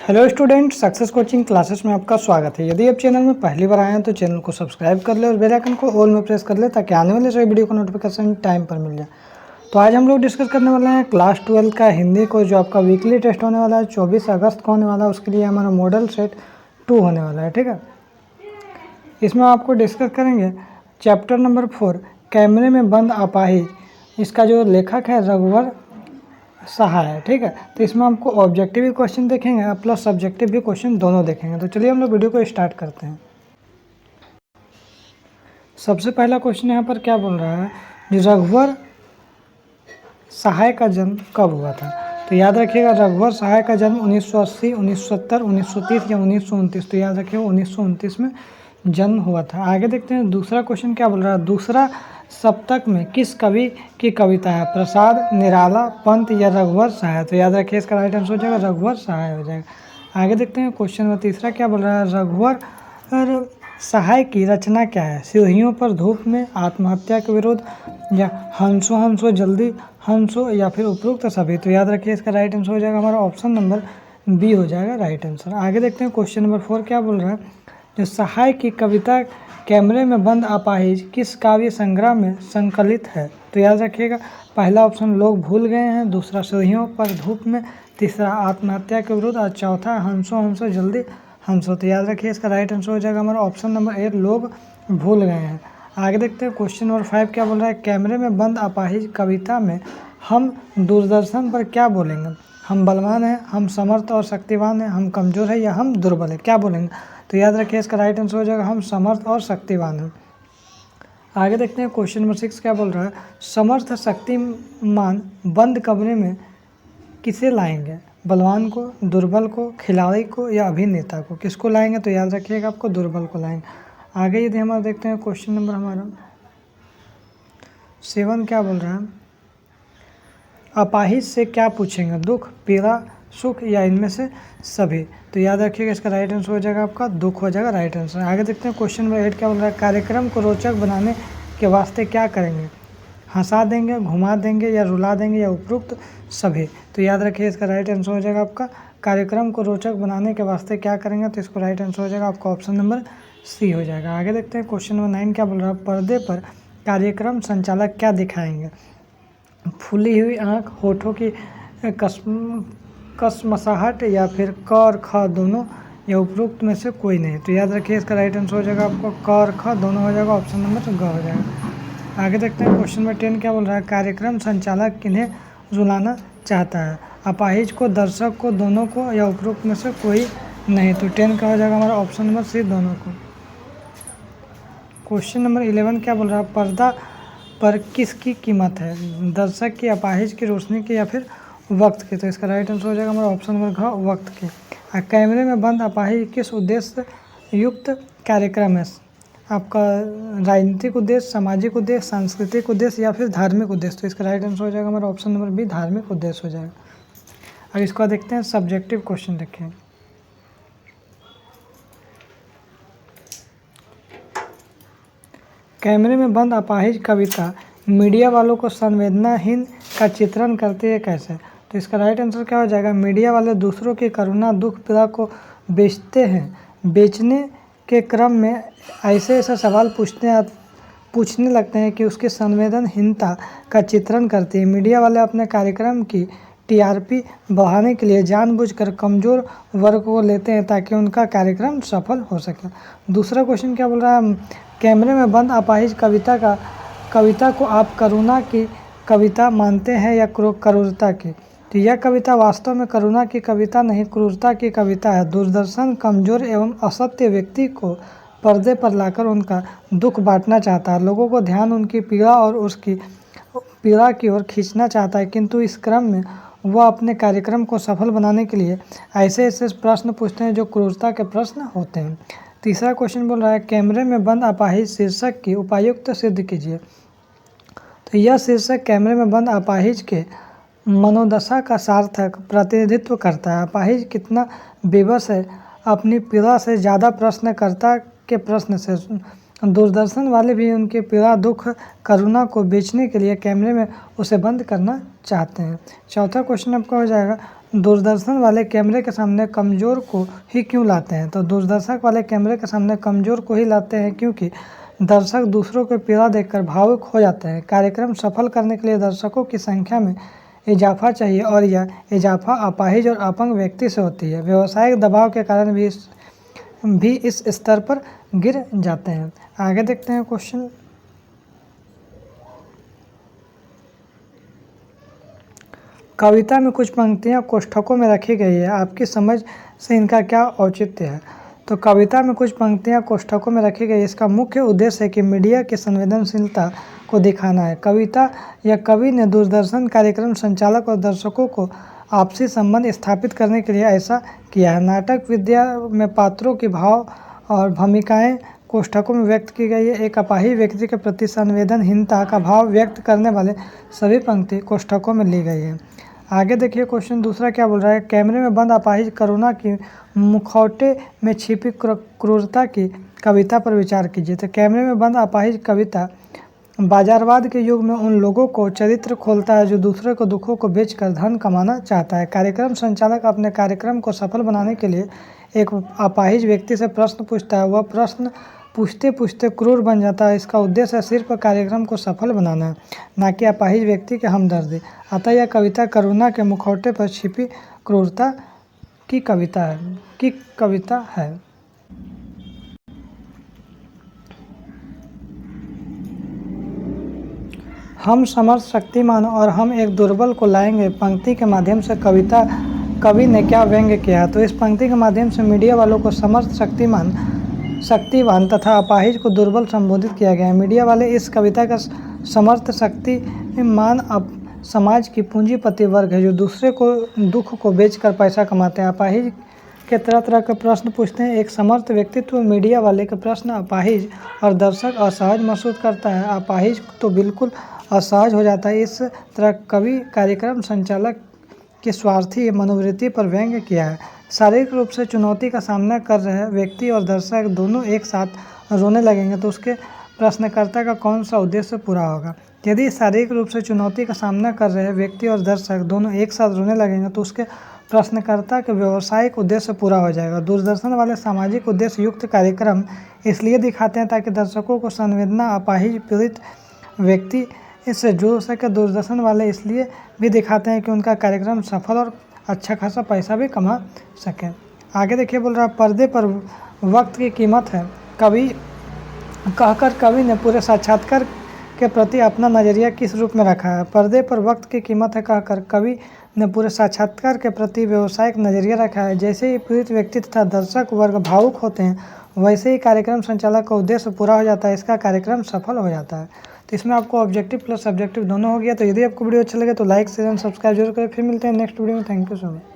Hello student, success coaching classes में आपका स्वागत है। यदि आप चैनल में पहली बार आए हैं तो चैनल को सब्सक्राइब कर ले और बेल आइकन को ऑल में प्रेस कर ले ताकि आने वाले सभी वीडियो का नोटिफिकेशन टाइम पर मिल जाए। तो आज हम लोग डिस्कस करने वाले हैं क्लास 12 का हिंदी को, जो आपका वीकली टेस्ट होने वाला है 24 अगस्त को होने वाला है। उसके लिए हमारा मॉडल सेट 2 होने वाला है, ठीक है। इसमें आपको डिस्कस करेंगे चैप्टर नंबर 4 कैमरे में बंद अपाहिज। इसका जो लेखक है रघुवर सहाय है, ठीक है। तो इसमें हमको ऑब्जेक्टिव भी क्वेश्चन देखेंगे प्लस सब्जेक्टिव भी क्वेश्चन दोनों देखेंगे। तो चलिए हम लोग वीडियो को स्टार्ट करते हैं। सबसे पहला क्वेश्चन यहाँ पर क्या बोल रहा है, रघुवर सहाय का जन्म कब हुआ था। तो याद रखिएगा रघुवर सहाय का जन्म 1980, 1970, 1930 या 1929। तो याद रखिएगा 1929 में जन्म हुआ था। आगे देखते हैं दूसरा क्वेश्चन क्या बोल रहा है, दूसरा सप्तक में किस कवि की कविता है, प्रसाद, निराला, पंत या रघुवर सहाय। तो याद रखिए इसका राइट आंसर हो जाएगा रघुवर सहाय हो जाएगा। आगे देखते हैं क्वेश्चन में तीसरा क्या बोल रहा है, रघुवर सहाय की रचना क्या है, सीढ़ियों पर धूप में, आत्महत्या के विरोध या हंसो हंसो जल्दी हंसो या फिर उपरोक्त सभी। तो याद रखिए इसका राइट आंसर हो जाएगा हमारा ऑप्शन नंबर बी हो जाएगा राइट आंसर। आगे देखते हैं क्वेश्चन नंबर 4 क्या बोल रहा है, जो सहाय की कविता कैमरे में बंद अपाहिज किस काव्य संग्रह में संकलित है। तो याद रखिएगा पहला ऑप्शन लोग भूल गए हैं, दूसरा सीढ़ियों पर धूप में, तीसरा आत्महत्या के विरुद्ध और चौथा हंसो हंसो जल्दी हंसो। तो याद रखिए इसका राइट आंसर हो जाएगा हमारा ऑप्शन नंबर ए लोग भूल गए हैं। आगे देखते हैं क्वेश्चन नंबर 5 क्या बोल रहा है, कैमरे में बंद अपाहिज कविता में हम दूरदर्शन पर क्या बोलेंगे, हम बलवान हैं, हम समर्थ और शक्तिवान हैं, हम कमज़ोर हैं या हम दुर्बल हैं, क्या बोलेंगे। तो याद रखिए इसका राइट आंसर हो जाएगा हम समर्थ और शक्तिवान हैं। आगे देखते हैं क्वेश्चन नंबर 6 क्या बोल रहा है, समर्थ शक्तिमान बंद कमरे में किसे लाएंगे, बलवान को, दुर्बल को, खिलाड़ी को या अभिनेता को, किसको लाएंगे। तो याद रखिएगा आपको दुर्बल को लाएंगे। आगे यदि हमारा देखते हैं क्वेश्चन नंबर हमारा 7 क्या बोल रहा है, अपाहिज से क्या पूछेंगे, दुख, पीड़ा, सुख या इनमें से सभी। तो याद रखिएगा इसका राइट आंसर हो जाएगा आपका दुख हो जाएगा राइट आंसर। आगे देखते हैं क्वेश्चन नंबर 8 क्या बोल रहा है, कार्यक्रम को रोचक बनाने के वास्ते क्या करेंगे, हंसा देंगे, घुमा देंगे या रुला देंगे या उपरोक्त सभी। तो याद रखिए इसका राइट आंसर हो जाएगा आपका कार्यक्रम को रोचक बनाने के वास्ते क्या करेंगे। तो इसको राइट आंसर हो जाएगा आपका ऑप्शन नंबर सी हो जाएगा। आगे देखते हैं क्वेश्चन नंबर 9 क्या बोल रहा है, पर्दे पर कार्यक्रम संचालक क्या दिखाएंगे, फूली हुई आँख, होठों की कसमसाहट या फिर क और ख दोनों या उपरोक्त में से कोई नहीं। तो याद रखिए इसका राइट आंसर हो जाएगा आपको क और ख दोनों हो जाएगा, ऑप्शन नंबर ग हो जाएगा। आगे देखते हैं क्वेश्चन नंबर 10 क्या बोल रहा है, कार्यक्रम संचालक किन्हें रुलाना चाहता है, अपाहिज को, दर्शक को, दोनों को या उपरोक्त में से कोई नहीं। तो 10 का हो जाएगा हमारा ऑप्शन नंबर सी दोनों को। क्वेश्चन नंबर 11 क्या बोल रहा है, पर्दा पर किसकी कीमत है, दर्शक की, अपाहिज की, रोशनी की या फिर वक्त की। तो इसका राइट आंसर हो जाएगा हमारा ऑप्शन नंबर घ वक्त की। कैमरे में बंद अपाहिज किस उद्देश्य युक्त कार्यक्रम है, आपका राजनीतिक उद्देश्य, सामाजिक उद्देश्य, सांस्कृतिक उद्देश्य या फिर धार्मिक उद्देश्य। तो इसका राइट आंसर हो जाएगा हमारा ऑप्शन नंबर बी धार्मिक उद्देश्य हो जाएगा। अब इसको देखते हैं सब्जेक्टिव क्वेश्चन देखें। कैमरे में बंद अपाहिज कविता मीडिया वालों को संवेदनाहीन का चित्रण करती है कैसे। तो इसका राइट आंसर क्या हो जाएगा, मीडिया वाले दूसरों की करुणा, दुख, पीड़ा को बेचते हैं, बेचने के क्रम में ऐसे ऐसे सवाल पूछने लगते हैं कि उसकी संवेदनहीनता का चित्रण करती है। मीडिया वाले अपने कार्यक्रम की टीआरपी बढ़ाने के लिए जानबूझकर कमज़ोर वर्ग को लेते हैं ताकि उनका कार्यक्रम सफल हो सके। दूसरा क्वेश्चन क्या बोल रहा है, कैमरे में बंद अपाहिज कविता को आप करुणा की कविता मानते हैं या क्रूरता की। तो यह कविता वास्तव में करुणा की कविता नहीं, क्रूरता की कविता है। दूरदर्शन कमज़ोर एवं असत्य व्यक्ति को पर्दे पर लाकर उनका दुख बांटना चाहता है, लोगों को ध्यान उनकी पीड़ा और उसकी पीड़ा की ओर खींचना चाहता है, किंतु इस क्रम में वह अपने कार्यक्रम को सफल बनाने के लिए ऐसे ऐसे प्रश्न पूछते हैं जो क्रूरता के प्रश्न होते हैं। तीसरा क्वेश्चन बोल रहा है, कैमरे में बंद अपाहिज शीर्षक की उपायुक्त सिद्ध कीजिए। तो यह शीर्षक कैमरे में बंद अपाहिज के मनोदशा का सार्थक प्रतिनिधित्व करता है। अपाहिज कितना बेबस है, अपनी पीड़ा से ज़्यादा प्रश्नकर्ता के प्रश्न से। दूरदर्शन वाले भी उनके पीड़ा, दुख, करुणा को बेचने के लिए कैमरे में उसे बंद करना चाहते हैं। चौथा क्वेश्चन आपका हो जाएगा, दूरदर्शन वाले कैमरे के सामने कमज़ोर को ही क्यों लाते हैं? तो दूरदर्शक वाले कैमरे के सामने कमज़ोर को ही लाते हैं क्योंकि दर्शक दूसरों को पीड़ा देखकर भावुक हो जाते हैं। कार्यक्रम सफल करने के लिए दर्शकों की संख्या में इजाफा चाहिए और यह इजाफा अपाहिज और अपंग व्यक्ति से होती है। व्यावसायिक दबाव के कारण भी इस स्तर पर गिर जाते हैं। आगे देखते हैं क्वेश्चन। कविता में कुछ पंक्तियाँ कोष्ठकों में रखी गई है, आपकी समझ से इनका क्या औचित्य है? तो कविता में कुछ पंक्तियाँ कोष्ठकों में रखी गई, इसका मुख्य उद्देश्य है कि मीडिया की संवेदनशीलता को दिखाना है। कविता या कवि ने दूरदर्शन कार्यक्रम संचालक और दर्शकों को आपसी संबंध स्थापित करने के लिए ऐसा किया है। नाटक विद्या में पात्रों की भाव और भूमिकाएं कोष्ठकों में व्यक्त की गई है। एक अपाहिज व्यक्ति के प्रति संवेदनहीनता का भाव व्यक्त करने वाले सभी पंक्ति कोष्ठकों में ली गई है। आगे देखिए क्वेश्चन दूसरा क्या बोल रहा है। कैमरे में बंद अपाहिज करुणा की मुखौटे में छिपी क्रूरता की कविता पर विचार कीजिए। तो कैमरे में बंद अपाहिज कविता बाजारवाद के युग में उन लोगों को चरित्र खोलता है जो दूसरे को दुखों को बेचकर धन कमाना चाहता है। कार्यक्रम संचालक अपने कार्यक्रम को सफल बनाने के लिए एक अपाहिज व्यक्ति से प्रश्न पूछता है। वह प्रश्न पूछते पूछते क्रूर बन जाता है। इसका उद्देश्य सिर्फ कार्यक्रम को सफल बनाना है, न कि अपाहिज व्यक्ति की हमदर्दी। अतः यह कविता करुणा के मुखौटे पर छिपी क्रूरता की कविता है। हम समर्थ शक्तिमान और हम एक दुर्बल को लाएंगे पंक्ति के माध्यम से कवि ने क्या व्यंग्य किया? तो इस पंक्ति के माध्यम से मीडिया वालों को समर्थ शक्तिवान तथा अपाहिज को दुर्बल संबोधित किया गया है। मीडिया वाले इस कविता का समर्थ शक्तिमान अब समाज की पूंजीपति वर्ग है जो दूसरे को दुख को बेचकर पैसा कमाते हैं। अपाहिज के तरह तरह के प्रश्न पूछते हैं। एक समर्थ व्यक्तित्व मीडिया वाले के प्रश्न अपाहिज और दर्शक असहज महसूस करता है। अपाहिज तो बिल्कुल असहज हो जाता है। इस तरह कवि कार्यक्रम संचालक की स्वार्थी मनोवृत्ति पर व्यंग्य किया है। शारीरिक रूप से चुनौती का सामना कर रहे व्यक्ति और दर्शक दोनों एक साथ रोने लगेंगे तो उसके प्रश्नकर्ता का कौन सा उद्देश्य पूरा होगा? यदि शारीरिक रूप से चुनौती का सामना कर रहे व्यक्ति और दर्शक दोनों एक साथ रोने लगेंगे तो उसके प्रश्नकर्ता के व्यावसायिक उद्देश्य पूरा हो जाएगा। दूरदर्शन वाले सामाजिक उद्देश्य युक्त कार्यक्रम इसलिए दिखाते हैं ताकि दर्शकों को संवेदना अपाहिज पीड़ित व्यक्ति इससे जुड़ सके। दूरदर्शन वाले इसलिए भी दिखाते हैं कि उनका कार्यक्रम सफल और अच्छा खासा पैसा भी कमा सके। आगे देखिए बोल रहा है पर्दे पर वक्त की कीमत है कहकर कवि ने पूरे साक्षात्कार के प्रति अपना नज़रिया किस रूप में रखा है? पर्दे पर वक्त की कीमत है कहकर कवि ने पूरे साक्षात्कार के प्रति व्यावसायिक नज़रिया रखा है। जैसे ही पीड़ित व्यक्ति तथा दर्शक वर्ग भावुक होते हैं वैसे ही कार्यक्रम संचालक का उद्देश्य पूरा हो जाता है, इसका कार्यक्रम सफल हो जाता है। तो इसमें आपको ऑब्जेक्टिव प्लस सब्जेक्टिव दोनों हो गया। तो यदि आपको वीडियो अच्छा लगे तो लाइक शेयर एंड सब्सक्राइब जरूर करें। फिर मिलते हैं नेक्स्ट वीडियो में। Thank you so much.